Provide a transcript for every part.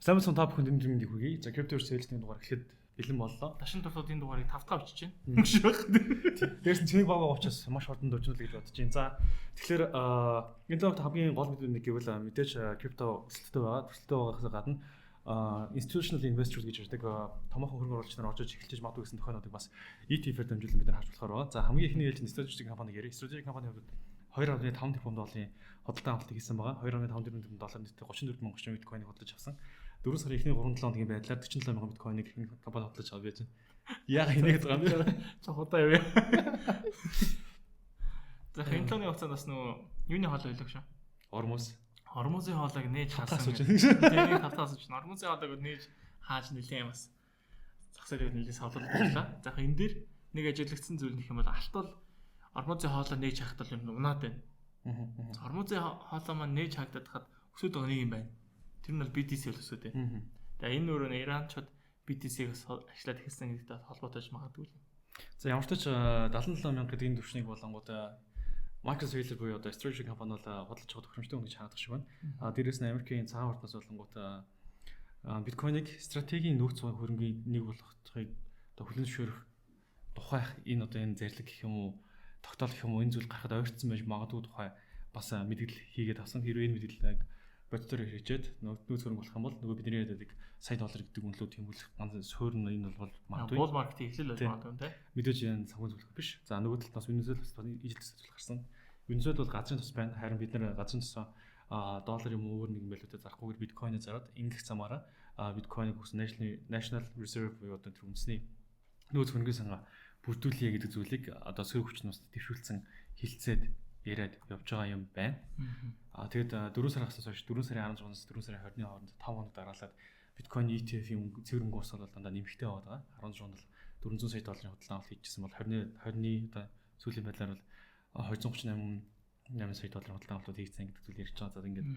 Сайн та бүхэнд өнөөдрийн хүргэе. За Crypto-verse sales-ийн дугаар эхлэхэд бэлэн боллоо. Дашин турлууд энэ дугаарыг 5 бичиж байна. Дээрс нь цэник бага учраас маш хурдан дөржүүлэх гэж бодож байна. За тэгэхээр энэ логт хамгийн гол мэдээ нэг гэвэл мэдээж крипто өсөлттэй байгаа. Өсөлттэй байгаагаас гадна institutional investors гэж ярьдаг томоохон хөрөнгө оруулагч нар орж эхэлж магадгүй гэсэн тохиолдлыг бас ETF-ээр дамжуулан бид нар харж болохоор байгаа. За хамгийн ихний ээлжийн стратегик компаниг ярив. Стратегик компанийн хувьд 2.5 тэрбум долларын худалдан авалтыг хийсэн байгаа. 2.5 тэрбум доллар нийтдээ 34 мянган орчим биткойныг худалдаж авсан. 4 сарын эхний 3-7 хоногийн байдлаар 47 мянган биткойныг энэ компани худалдаж аваад байж байна. Яагаад энийг байгаа юм бэ? Цохотоо явъя. За хэмтэлний хугацаанд бас нөгөө юуны хоол байлаа шүү. Ормозын хоолойг нээж хаасан. Тэрийг тавтаасан чинь ормозын хоолойг нээж хааж нэлээ бас зах зээлийг нэлээ савлуулж байлаа. За энэ дээр нэг ажиглагдсан зүйл нөх юм бол алтвал ормозын хоолой нээж хаахад бол юм унаад байна. Ормозын хоолой маань нээж хаагдаад хад өсөд байгаа нэг юм байна. Тэр нь бол BTC бол өсөд байна. Тэгээ энэ өөрөө Иранчууд BTC-гээс ажиллаад эхэлсэн гэдэгт холбоотой магадгүй. За ямар ч тач 77 мянга гэдэг энэ төвшнийг болонгууд Microsoft буюу одоо strategic компани бол худалдаж авах тохиромжтой хүн гэж хаагдах шиг байна. Дээрээс нь Америкийн цагаан хурднаас болонгууд биткойныг стратегийн нөөц хөрөнгийн нэг болохыг одоо хүлэн зөвшөөрөх тухай энэ одоо энэ зарлиг гэх юм уу тогтоол гэх юм уу энэ зүйл гарахад ойртсон байж магадгүй тухай бас мэдээлэл хийгээд авсан. Хэрвээ энэ мэдээллийг бодтоор хэрэгжээд нөөц хөрөнгө болох юм бол нөгөө бидний яадаг сая доллар гэдэг үнэлүү тэмүүлэх ганц суурь нь энэ бол магадгүй. Bull market эхлэл болж магадгүй тийм. Мэдээж энэ санхүү зөвлөх биш. За нөгөө талд бас Венесуэл бас ижил төсөл гарсан. Венесуэл бол газрын тус байна. Харин бид нэр газрын тусаа доллар юм өөр нэгэн валютаа зарахгүйгээр биткойныг зараад ингэх замаараа биткойныг хүс National Reserve буюу одоо тэр үндэсний нөөц хөрөнгөний санаа бүрдүүлье гэдэг зүйлийг одоо сөрөг хүчнээс дэвшүүлсэн хилцээд яриад явж байгаа юм байна. Тэгэд 4 сараас хойш 4 сарын 16-наас 4 сарын 20-ны хооронд 5 хоног дараалаад биткойн ETF-ийн цэвэрхэн курс бол дандаа нэмэгтэй байгаа. 16-нд бол 400 сая долларын худалдан авалт хийжсэн бол 20-ны одоо сүүлийн байдлаар бол 238 сая долларын худалдан авалт хийгдсэн гэдэг зүйл ярьж байгаа. За ингээд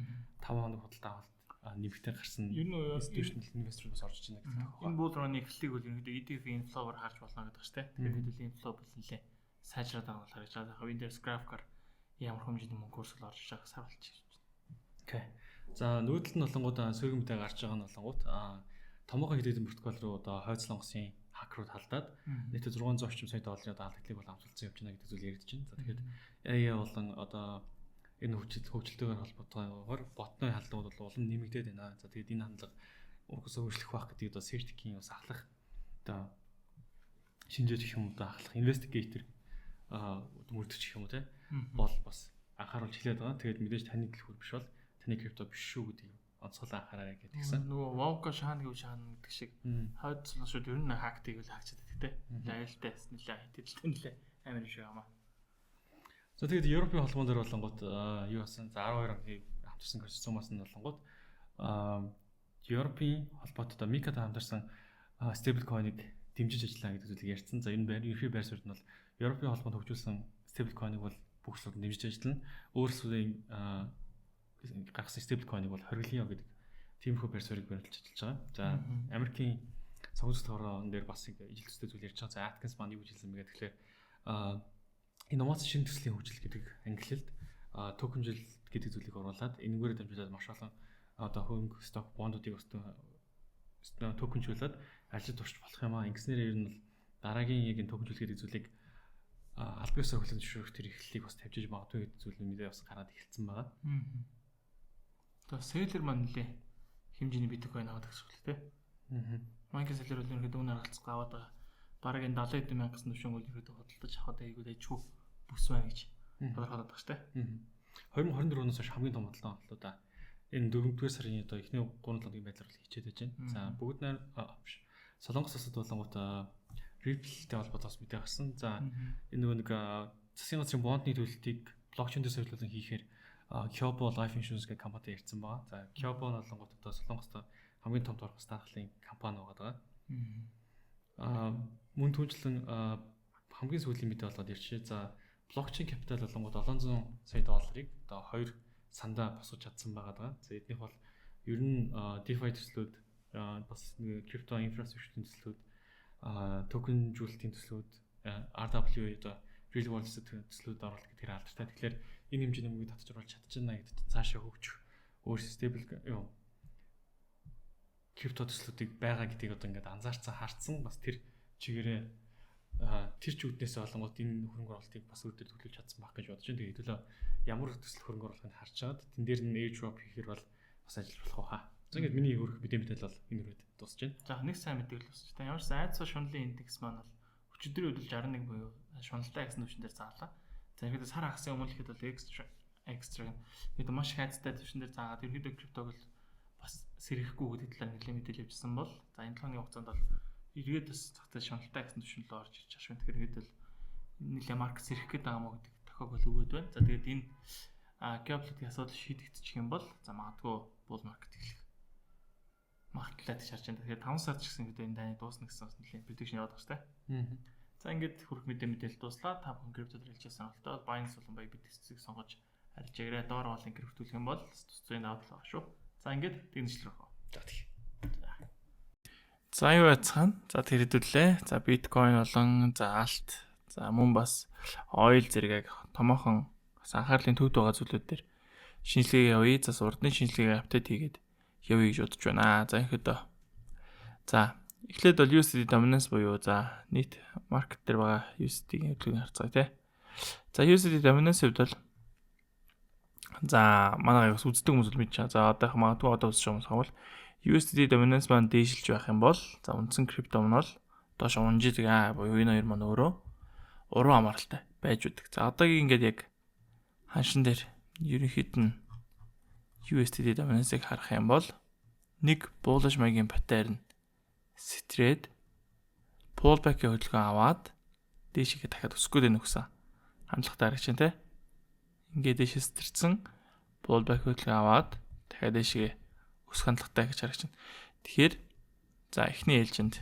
5 хоног худалдан авалт нэмэгтэй гарсан institutional investor бас орж иж байна гэдэг байна. Энэ bull run-ы эхлэлийг бол ерөнхийдөө ETF-ийн inflow-оор харж болно гэдэг чинь тийм. Тэгэхээр inflow бол нэлээ сайжраад байгаа бол харж байгаа. Хавийн дээр graph-аар ямар хэмжээний мөнгөс л орж байгааг саруулж байна. Окей. За нүүдэлт нь болонгууд сөрөг мэдээ гарч байгаа нь болонгууд томоохон хэдийн портфолио руу одоо хойцлонгосын хакрууд халдаад нийт 600 орчим сая долларын одоо алдагдлыг бол амсгалсан явж байна гэдэг зүйл яригдж байна. За тэгэхээр AI болон одоо энэ хөгжилтэйгээр холбоотойгоор ботны хандлагууд бол улам нэмэгдээд байна. За тэгээд энэ хандлага ургасаа өөрчлөх байх гэдэг одоо сертикийн бас ахлах одоо шинжээч гэх юм одоо ахлах инвестигейтер мөрдөж гэх юм уу те бол бас анхааруулж хэлээд байгаа. Тэгээд мэдээж таны дэлгүүр биш бол таны крипто биш шүү гэдгийг онцгой анхаарай гэдгийгсэн. Нөгөө Wonka шаана гэв шаана гэдэг шиг хойд солонгосууд ер нь хактыг л хаагчаад байдаг те. Айлтай нэлээ хэтэлтэй нэлээ амар шиг юм аа. За тэгээд Европын холбоон дээр болонгууд юу басан? За 12 оны хамтарсан консорциумаас нь болонгууд Европын холбоотой одоо Микад хамтарсан стейбл койныг дэмжиж ажиллана гэдэг зүйлийг ярьсан. За энэ ерхий байр суурь нь бол Европын холбоонд хөгжүүлсэн стейбл койныг бол бүх улсууд дэмжиж ажиллана. Өөрсдийн гаргасан стейбл койныг бол хориглоё гэдэг тиймэрхүү байр суурийг баримталж ажиллаж байгаа. За Америкийн сонгуульч товроон дээр бас ижил төстэй зүйл ярьж байгаа. За Atkins маань юу гэж хэлсэн бэ гэхээр инновац шинэ төслийн хөгжил гэдэг ангиллалд токенжил гэдэг зүйлийг оруулаад энэгээр дамжуулаад маш олон одоо хөнгө сток бондуудыг токенжуулаад ажилд орч болох юм аа. Ингэснээр ер нь дараагийн яг энэ токенжил гэдэг зүйлийг албан ёсоор хүлээн зөвшөөрөх тэр эхлэлийг бас тавьж магадгүй гэдэг зүйл мэдээ бас гараад эхэлсэн байгаа. Одоо селлер маань нэлээ хэмжээний биткойн аваад гэсэн үг тийм. Майкл селлер бол ерөнхийдөө үнээр халцгаа аваад байгаа. Бараг энэ 70 хэдэн мянгаас төвшөнгө бол ерөнхийдөө хөдөлж аваад айгуу дэжгүй бүс байна гэж бодоход байгаа шүү дээ. 2024 оноос хойш хамгийн том худалдан авалтуудаа энэ 4-р сарын одоо эхний 3 хоногийн байдлаар л хийчээд байж байна. За бүгд нэр Солонгос улсад болонгууд Ripple-тэй холбоотойгоос мэдээ гарсан. За энэ нөгөө нэг засгийн газрын бондны төлөлтийг блокчейн дээр суулгуулсан хийхээр Kyobo Life Insurance гэх компанитай ярьсан байгаа. За Kyobo нь болонгууд одоо Солонгост хамгийн том торгос даахлын компани байгаа. Мөн түнчлэн хамгийн сүүлийн мэдээ болоод ярьчих. За блокчейн капитал болонгууд 700 сая долларыг одоо 2 сандаа босгож чадсан байгаа. За эднийх бол ер нь DeFi төслүүд бас крипто инфраструктурын төслүүд токенжуулалтын төслүүд RWA одоо real world төслүүд оруулалт гэдгээр алдартай. Тэгэхээр энэ хэмжээний мөнгөийг татж оруулж чадчихна гэдэгт цаашаа хөгжих өөр стейбл юу крипто төслүүдийг байгаа гэдгийг одоо ингээд анзаарцсан харцсан бас тэр чигээрээ тэр ч үүднээс болонгууд энэ хөрөнгө оруулалтыг бас өөр төр төлөвлөж чадсан байх гэж бодож байна. Тэгээд хэдүүлээ ямар төсөл хөрөнгө оруулалтыг харж чаад тэн дээр нь airdrop хийхээр бол бас ажиллах болох хаа. За ингээд миний өөрөх мэдээлэл бол энэ үрээд дуусж байна. За нэг сайн мэдээлэл басч та ямар ч айдсаа шунлын индекс маань бол өчигдрийн үед 61 буюу шуналтай гэсэн түвшин дээр заалаа. За ихэд сар хагасны өмнө ихэд бол экстра гэдэг маш их айдстай түвшин дээр заагаад ерөөдөө криптог бол бас сэрхэхгүй гэдэг талаар нэлээд мэдээлэл авчихсан бол за энэ тооны хугацаанд бол эргээд бас цагтаа шуналтай гэсэн түвшин рүү орж ирж байна. Тэгэхээр ихэд бол нэлээд маркет сэрхэх гэдэг байгаа мó гэдэг тохиол өгөөд байна. За тэгээд энэ геополитикийн асуудал шийдэгдчих юм бол за магадгүй bull market эхлэх магадлалтай гэж харж байна. Тэгэхээр 5 сард ч гэсэн хэд энэ дайны дуусна гэсэн бас нэлээд prediction яваад байгаа шүү дээ. За ингээд хүрх мэдээлэл дуслаа. Та бүхэн крипто хэрэглэж сонголтоо Binance болон BTC-ийг сонгож арилж ирээ. Доор хоолыг криптүүлэх юм бол тусцын давтал байгаа шүү. За ингээд тэгнэжлэх рүү. За тийм. За юу яцхан? За тэр хэдүүлээ. За биткойн болон за алт. За мөн бас ойл зэрэг томоохон бас анхаарлын төвд байгаа зүйлүүд дээр шинжилгээ явъя. За урдны шинжилгээ апдейт хийгээд явъя гэж бодож байна. За ихэд за эхлээд бол USD dominance буюу за нийт маркет дээр байгаа USD-ийн хөдөлгөөнийг харцгаая тий. За USD dominance хувьд бол за манай бас үздэг хүмүүс мэдж байгаа. За одоо магадгүй одоо үзэж байгаа хүмүүс бол USD dominance маань дээшилж байх юм бол за үндсэн крипто маань бол доош унжиж буюу энэ хоёр маань өөрөө уруу амралтай байж үүдэг. За одоогийн ингээд яг ханшин дээр ерөнхийд нь USD dominance-ыг харах юм бол нэг bullish маягийн паттерн стрээд pullback-ийн хөдөлгөөн аваад дээшигээ дахиад өсгөх гээд нөхсөн. Хандлагатай харагч чинь те. Ингээд дээшээ стрсэн pullback хөдөлгөөн аваад дахиад дээшигээ өсөх хандлагатай гэж харагч чинь. Тэгэхээр за эхний ээлжинд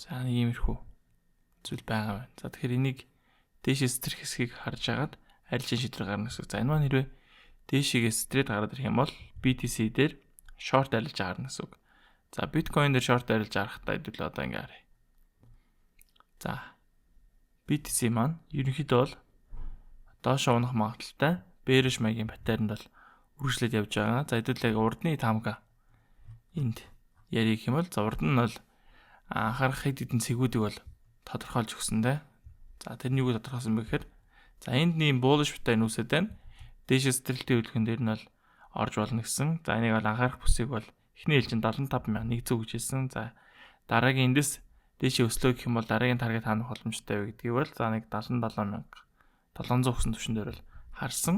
за нэг иймэрхүү зүйл байгаа байна. За тэгэхээр энийг дээшээ стрэх хэсгийг харж агаад арилжийн шийдвэр гаргана гэсэн. За энэ маань хэрвээ дээшигээ стрейт гараад ирэх юм бол BTC дээр short арилж гарна гэсэн үг. За биткойн дээр short арилж гарахтаа хэдүүл одоо ингэ харъя. За BTC маань ерөнхийдөө бол доошоо унах магадaltaй bearish маягийн паттернд бол үргэлжлээд явж байгаа. За хэдүүл яг урдны таамаг энд ярих юм бол за урд нь бол анхаарах хэд хэдэн цэгүүдийг бол тодорхойлж өгсөндөө. За тэрний юу тодорхойлсон бэ гэхээр за энд нэм bullish паттерн үүсээд байна. Дээшээ стрэлтийн хөдөлгөөн дээр нь бол орж болно гэсэн. За энийг бол анхаарах бүсийг бол эхний ээлжинд 75,100 гэж хэлсэн. За дараагийн эндээс дээшээ өслөө гэх юм бол дараагийн таргет хаанах боломжтой вэ гэдгийг бол за нэг 77,700 гэсэн түвшин дээр бол харсан.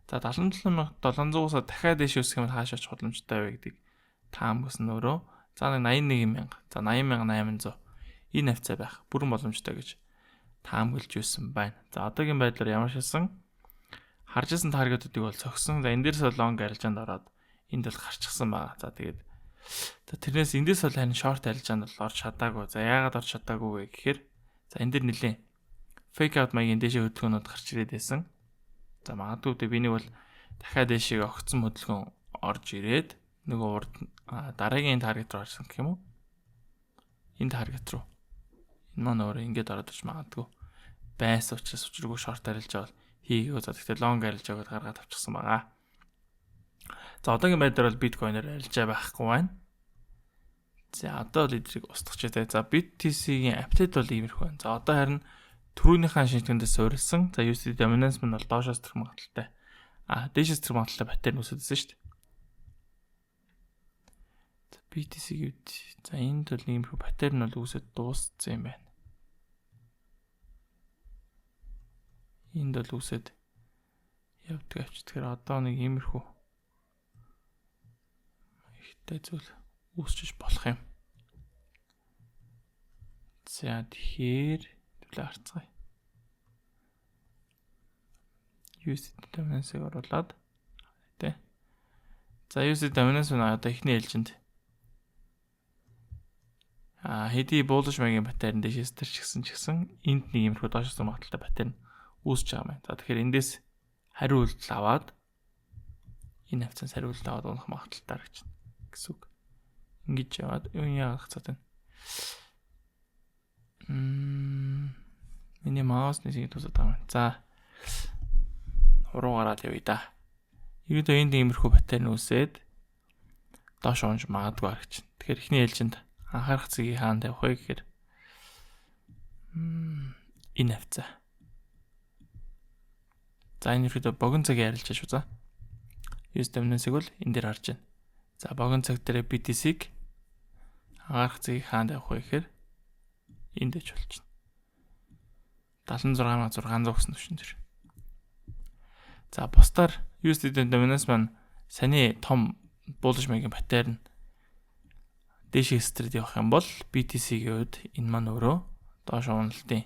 За 77,700-аас дахиад дээшээ өсөх юм бол хааш очих боломжтой вэ гэдгийг таам гэсэн өөрөө. За нэг 81,000. За 80,800 энэ хавцаа байх бүрэн боломжтой гэж таамаглаж байсан байна. За одоогийн байдлаар ямар шилсэн харж исэн таргетуудыг бол цогсон. За энэ дээрээс long арилжаанд ороод энд бол гарчихсан байна. За тэгээд за тэрнээс эндээс бол харин short арилжаанд бол орж чадаагүй. За яагаад орж чадаагүй вэ гэхээр за энэ дэр нэлээ fake out маягийн дээшээ хөдөлгөөнүүд гарч ирээд байсан. За магадгүй бинийг бол дахиад дээшээ огцсон хөдөлгөөн орж ирээд нөгөө урд дараагийн таргет руу орсон гэх юм уу? Энэ таргет руу. Энэ маань өөрөө ингэж ороод иж магадгүй байсан учраас учиргүй short арилж авал хийгээгүй. За тэгтээ long арилж аваад гаргаад авчихсан байгаа. За одоогийн байдлаар бол биткойноор арилжаа байхгүй байна. За одоо л эдрийг устгах читэй. За BTC-ийн апдейт бол иймэрхүү байна. За одоо харин түрүүнийхэн шинжилгээндээ суурилсан. За USD dominance нь бол доошоос төрөх магадaltaй. Дээшээс төрөх магадaltaй паттерн үүсэжсэн шүү дээ. За BTC-ийн үед за энд бол иймэрхүү паттерн бол үүсэж дууссан юм байна. Энд бол үсэд явдаг авч. Тэгэхээр одоо нэг иймэрхүү ихтэй зүйл үүсчиж болох юм. За тэгэхээр төлөө харцгаая. USD dominance-ыг оруулаад тэ. За USD dominance нь одоо эхний ээлжинд хэдий bullish маягийн паттерн дэшээс төрчихсэн ч гэсэн энд нэг иймэрхүү доошос магадaltaй паттерн үүсэж байгаа юм. За тэгэхээр эндээс хариу үйлдэл аваад энэ хавцаас хариу үйлдэл аваад унах магадaltaй гэж гэсэн үг. Ингэж яваад юу яах цаад байна. Миний маус нэг тусаад байгаа юм. За уруу гараад явъя да. Ерөөдөө энд иймэрхүү паттерн үүсээд доош унж магадгүй харагч. Тэгэхээр эхний ээлжинд анхаарах цэгийг хаана тавих вэ гэхээр энэ хавцаа. За энэ ерөөдөө богино цагийг арилжаач үзье. Use dominance-ыг бол энэ дээр харж байна. За богино цаг дээр BTC-г анхаарах цэгийг хаана тавих вэ гэхээр энд дэвч болж байна. 76,600 гэсэн түвшин дээр. За бусдаар use dominance маань саний том булж маягийн паттерн дэш стрит явах юм бол BTC-ийн хувьд энэ маань өөрөө доош уналтын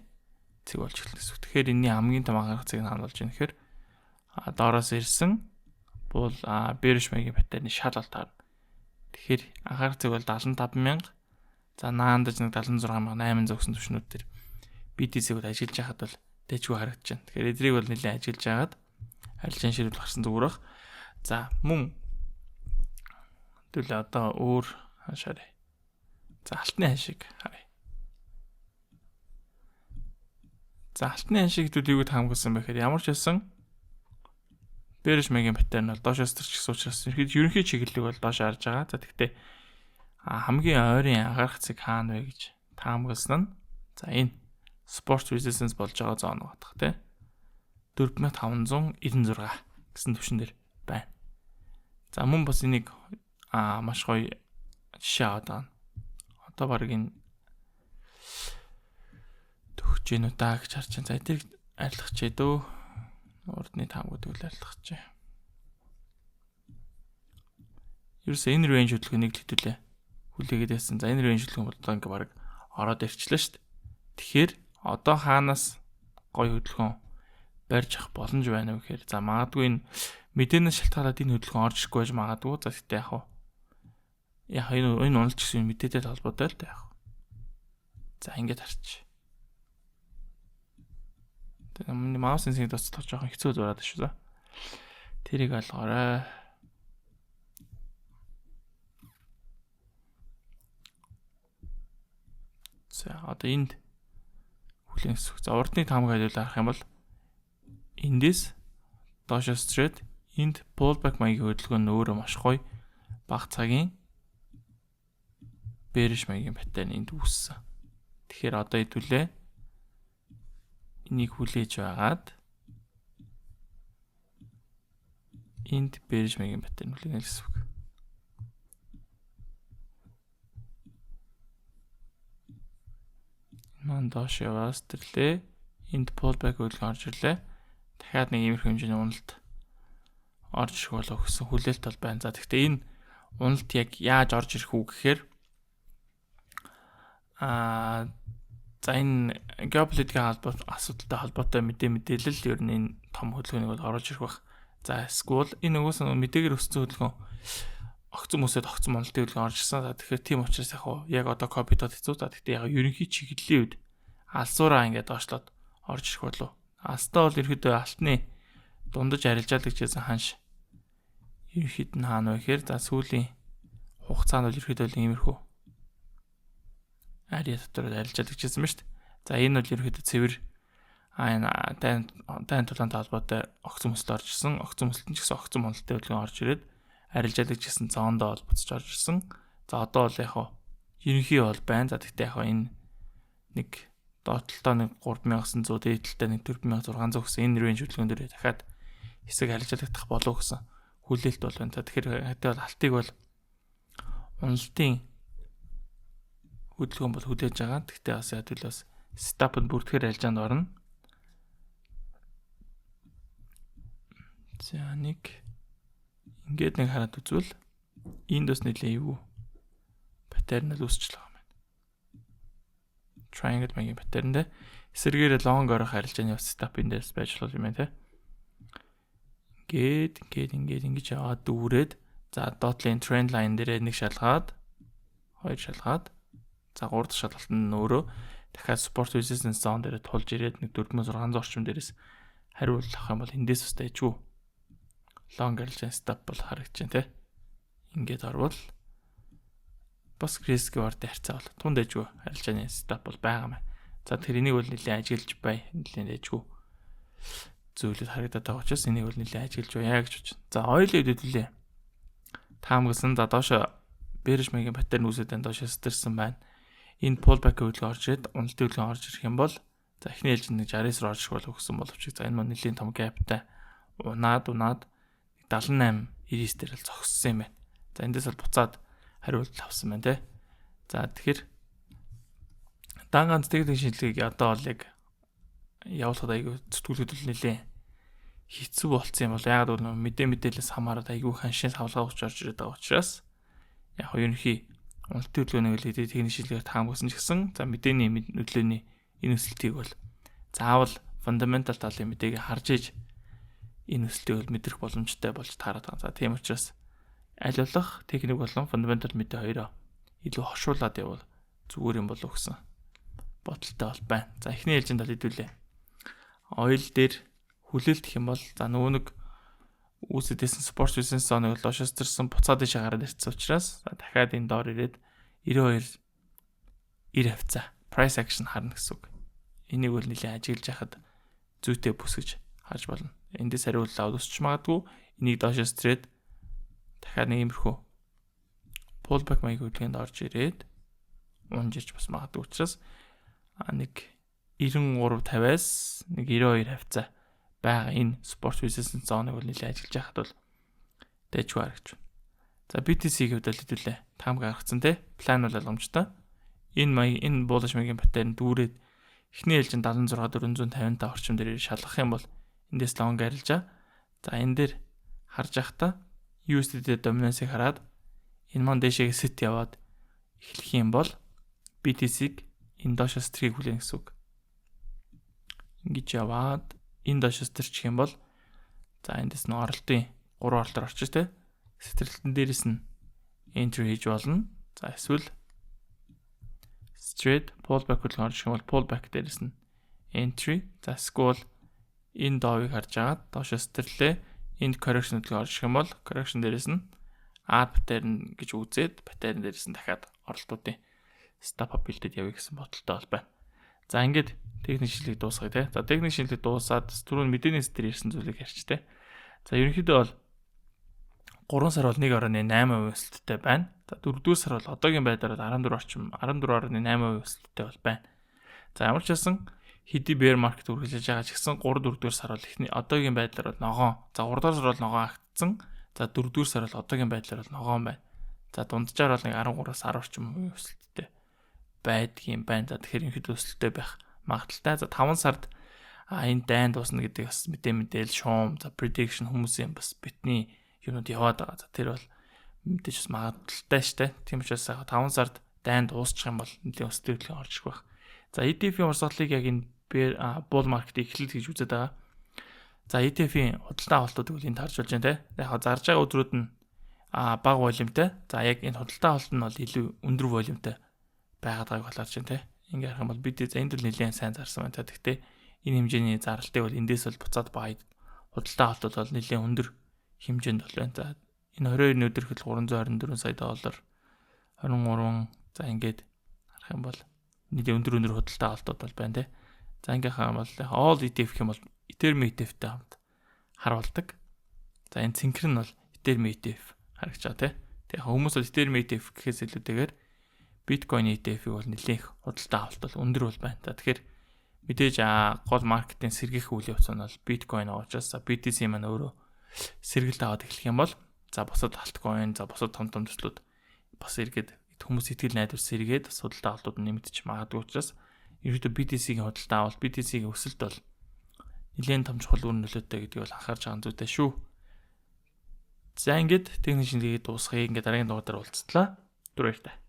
цэг болж эхэлнэ гэсэн үг. Тэгэхээр энэний хамгийн том анхаарах цэг нь хаана болж байна гэхээр доороос ирсэн бол bearish маягийн паттерны шал бол таарна. Тэгэхээр анхаарах цэг бол 75,000. За наандаж нэг 76,800 гэсэн түвшнүүд дээр BTC-г ажиллаж байхад бол дэжгүй харагдаж байна. Тэгэхээр эдрийг бол нэлээд ажиллаж байгаад арилжаан ширүүл гарсан зүгээр бах. За мөн хэвэл одоо өөр хашаарай. За алтны хашиг харъя. За алтны хашиг хэвэл юуг хамгаалсан бэ гэхээр ямар ч байсан bearish маягийн паттерн бол доошоос төрчихсөн учраас ерөнхий чиглэлийг бол доош харж байгаа. За тэгтээ хамгийн ойрын анхаарах цэг хаана вэ гэж таамагласан нь за энэ support resistance болж байгаа зоон батах тий 4596 гэсэн түвшин дээр байна. За мөн бас энийг маш гоё жишээ аваад байна. Одоо баг энэ төгж гэнэ удаа гэж харж байна. За эдийг арилгах ч ээ дөө. Урдны таамагуудыг л арилгах ч ээ. Ерөөсөө энэ range хөдөлгөөнийг л хэдүүлээ. Хүлээгээд байсан. За энэ range хөдөлгөөн бол одоо ингээ баг ороод ирчлээ шүү дээ. Тэгэхээр одоо хаанаас гоё хөдөлгөөн барьж авах боломж байна вэ гэхээр за магадгүй энэ мэдээнээс шалтгаалаад энэ хөдөлгөөн орж ирэхгүй байж магадгүй. За тэгтээ яг энэ уналж гэсэн мэдээтэй холбоотой л таах. За ингээд харч. Тэгээ миний маусын синг тоцох жоохон хэцүү зураад шүү. Тэрийг олгоорой. За одоо энд хүлэн хэсэг. За урдны таамаг хариулт арах юм бол эндээс доошоос straight энд pullback маягийн хөдөлгөөн нь өөрөө маш гоё бага цагийн bearish маягийн паттерн энд үүссэн. Тэгэхээр одоо хэдүүлээ энийг хүлээж байгаад энд bearish маягийн паттерн хүлээнэ гэсэн үг. Ман доош яваас тэрлээ. Энд pullback хөдөлгөөн орж ирлээ. Дахиад нэг иймэрхүү хэмжээний уналт орж ирэх болов гэсэн хүлээлт бол байна. За гэхдээ энэ уналт яг яаж орж ирэх үү гэхээр за энэ геополитикийн асуудалтай холбоотой мэдээлэл ер нь энэ том хөдөлгөөнийг бол оруулж ирэх бах. За эсвэл энэ угаас нь мэдээгээр өссөн хөдөлгөөн огцом өсөд огцом уналтын хөдөлгөөн орж ирсэн. За тэгэхээр тийм учраас яг одоо копитод хэцүү. За гэхдээ яг ерөнхий чиглэлийн үед алсуураа ингээд доошлоод орж ирэх болов. Астаа бол ерөөдөө алтны дундаж арилжаадаг гэсэн ханш ерөөд нь хаана вэ гэхээр за сүүлийн хугацаанд бол ерөөдөө иймэрхүү ариа дотор арилжаадаг гэсэн мэт. За энэ бол ерөөдөө цэвэр дан тулаантай холбоотой огцом өсөлт орж ирсэн. Огцом өсөлт нь ч гэсэн огцом уналтын хөдөлгөөн орж ирээд арилжаадаг гэсэн зоондоо бол буцаж орж ирсэн. За одоо бол яг ерөнхий бол байна. За тэгтээ яг энэ нэг доотлолтоо нэг 3900 дээдлэлтэй нэг 4600 гэсэн энэ range хөдөлгөөн дээр дахиад хэсэг арилжаалагдах болов гэсэн хүлээлт бол байна. Тэгэхээр хэдий бол алтыг бол уналтын хөдөлгөөн бол хүлээж байгаа. Тэгтээ бас хэдий бас стапд бүртгэр арилжаанд орно. За нэг ингээд нэг хараад үзвэл энд бас нэлээ юу паттерн л үүсч байгаа юм байна. Triangle маягийн паттерн дээр эсрэгээр long орох арилжааны бас stop энэ дээрс байж болох юм байна те. Ингээд ингэж яваад дүүрээд за dotline trend line дээр нэг шалгаад хоёр шалгаад за гурав дахь шалгалт нь өөрөө дахиад support resistance zone дээр тулж ирээд нэг 4600 орчим дээрээс хариулт авах юм бол эндээс бас дайжгүй long арилжааны stop бол харагдаж байна те. Ингээд орвол бас risk reward-тэй харьцаа бол тунд дэжгүй арилжааны stop бол байгаа маа. За тэр энийг бол нэлээд ажиглаж бай нэлээд дэжгүй. зүйлүүд харагдаад байгаа учраас энийг бол нэлээд ажиглаж байна гэж бодож байна. За хоёулаа хэдүүлээ. Таамагсан за доошо Бережмигийн паттерн үүсэдэн доошо стэрсэн байна. Энэ pullback хөдөлгөөн орж ирээд уналтын хөдөлгөөн орж ирэх юм бол за эхний ээлжинд 69 руу орж ирэх бол өгсөн боловч за энэ маань нэлийн том gapтай унаад 78 90 дээр л зогссон юм байна. За эндээс бол буцаад хариулт авсан байна те. За тэгэхээр дан ганц техник шинжилгээг одоо бол яг явуулахад айгүй зүтгүүлэгдэл нэлээ хэцүү болцсон юм бол ягаад гэвэл мэдээлэлээс хамаарат айгүй ханшийн савлгаа өгч орж ирээд байгаа учраас яг ерөнхий уналтын хөдөлгөөнийг л хэдий техник шинжилгээр таамагсан ч гэсэн за мэдээний нөлөөний энэ өсөлтийг бол заавал фундаментал талын мэдээг харж иж энэ өсөлтийг бол мэдрэх боломжтой болж таарат байгаа. За тийм учраас аль болох техник болон фундаментал мэдээ хоёроо илүү хошуулаад явбал зүгээр юм болов гэсэн бодолтой бол байна. За эхний ээлжинд бол хэдүүлээ. Ойл дээр хүлээлт гэх юм бол за нөгөө нэг үүсэдсэн спорт бизнес зоныг лошоос төрсэн буцаад ишээ гараад ирсэн учраас дахиад энэ доор ирээд 92 90 хавцаа price action харна гэсэн үг. Энийг бол нэлээд ажиглаж яхад зүйтэй бүс гэж харж болно. Эндээс хариулт аваад өсч магадгүй энийг доошоос тэрээд дахиад нэг иймэрхүү pullback маяг хөдөлгөөнд орж ирээд унжирч бас магадгүй учраас нэг 93-50-аас нэг 92 хавцаа байгаа энэ спорт бизнес зоныг бол нэлээд ажиглаж яхад бол дэжгүй харагч. За BTC-ийг хувьд хэдүүлээ таамаг гаргацсан те план бол боломжтой. Энэ bullish маягийн паттерн дүүрээд эхний ээлжинд 76 450 орчим дээр шалгах юм бол эндээс long арилжаа. За энэ дээр харж байхдаа USD доминансыг хараад энэ маань дэшегээ set яваад эхлэх юм бол BTC-г энэ доошоос тэрийг хүлээн гэсэн үг. Ингэж яваад энэ доошоос тэрчих юм бол за эндээс нь оролтын 3 оролтоор орчих те. Сэтэрэлтэн дээрээс нь entry хийж болно. За эсвэл straight pullback хөдөлгөөн орчих юм бол pullback дээрээс нь entry. За эсвэл энэ доовыг харж агаад доошоос тэрлээ. Энд correction хөдөлгөөн орчих юм бол correction дээрээс нь R pattern гэж үзээд pattern дээрээс нь дахиад оролтуудын stop up build-д явъя гэсэн бодолтой бол байна. За ингээд техник шинжилгээг дуусгая те. За техник шинжилгээ дуусаад түрүүн мэдээний дээр ирсэн зүйлийг ярьч те. За ерөнхийдөө бол 3 сар бол 1.8% өсөлттэй байна. За 4-р сар бол одоогийн байдлаар 14.8% өсөлттэй бол байна. За ямар ч байсан хэдий bear market үргэлжлэж байгаа ч гэсэн 3-4-р сар бол эхний одоогийн байдлаар бол ногоон. За 3-р сар бол ногоон агтсан. За 4-р сар бол одоогийн байдлаар бол ногоон байна. За дунджаар бол нэг 13-аас 10 орчим өсөлттэй байдгийн байна. За тэгэхээр ерөнхийдөө өсөлттэй байх магадaltaй. За 5 сард энэ дайн дуусна гэдэг бас мэдээл шуум за prediction хүмүүсийн бас битний юмуд яваад байгаа. За тэр бол мэдээж бас магадaltaй штэ. Тийм учраас 5 сард дайн дуусчих юм бол нэлийн өсөлттэй хөдөлгөөн орж ирэх байх. За ETF-ийн урсгалыг яг энэ bull market эхлэл гэж үзээд байгаа. За ETF-ийн худалдаа авалтуудыг бол энд харж болж байна те. Яг зарж байгаа өдрүүд нь бага волюмтай. За яг энэ худалдаа авалт нь бол илүү өндөр волюмтай байгаад байгааг бол харж байна те. Ингээ харах юм бол бид энд л нэлээд сайн зарсан байна. Гэхдээ энэ хэмжээний зарлалтыг бол эндээс бол буцаад бага худалдаа авалтууд бол нэлээд өндөр хэмжээнд бол байна. За энэ 22-ны өдөр хэл $324 сая 23 за ингээд харах юм бол нэлээд өндөр худалдаа авалтууд бол байна те. За ингээ харах юм бол all ETF гэх юм бол Ethereum ETF-тэй хамт харуулдаг. За энэ цэнхэр нь бол Ethereum ETF харагч байгаа те. Тэгээ хүмүүс бол Ethereum ETF гэхээс илүүтэйгээр Bitcoin ETF-ийг бол нэлээх худалдаа авалт бол өндөр бол байна. За тэгэхээр мэдээж гол маркетинг сэргийх үйл явц нь бол Bitcoin учраас BTC маань өөрөө сэргэлт аваад эхлэх юм бол за бусад альткойн за бусад том төслүүд бас эргээд хүмүүс итгэл найдвар сэргээд худалдаа авалтууд нэмэгдэж магадгүй учраас ерөөдөө BTC-ийн худалдаа авалт BTC-ийн өсөлт бол нэлээд том чухал үр нөлөөтэй гэдгийг бол анхаарч байгаа зүйтэй шүү. За ингээд техник шинжилгээ дуусгая. Ингээд дараагийн дугаараар уулзтлаа. Түр баярлалаа.